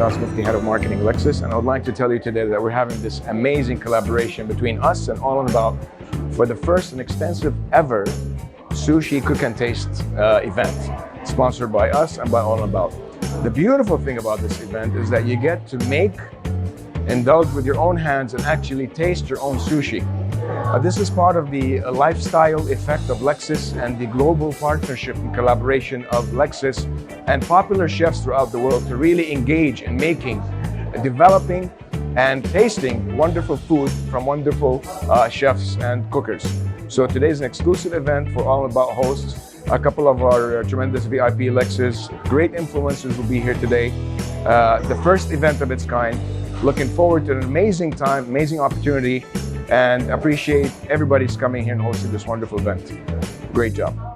Firas Mufti, Head of Marketing, Lexus, and I would like to tell you today that we're having this amazing collaboration between us and All About for the first and extensive ever sushi cook and taste event, sponsored by us and by All About. The beautiful thing about this event is that you get to indulge with your own hands and actually taste your own sushi. This is part of the lifestyle effect of Lexus and the global partnership and collaboration of Lexus and popular chefs throughout the world to really engage in making, developing, and tasting wonderful food from wonderful chefs and cookers. So today is an exclusive event for All About hosts. A couple of our tremendous VIP Lexus, great influencers will be here today. The first event of its kind. Looking forward to an amazing time, amazing opportunity, and appreciate everybody's coming here and hosting this wonderful event. Great job.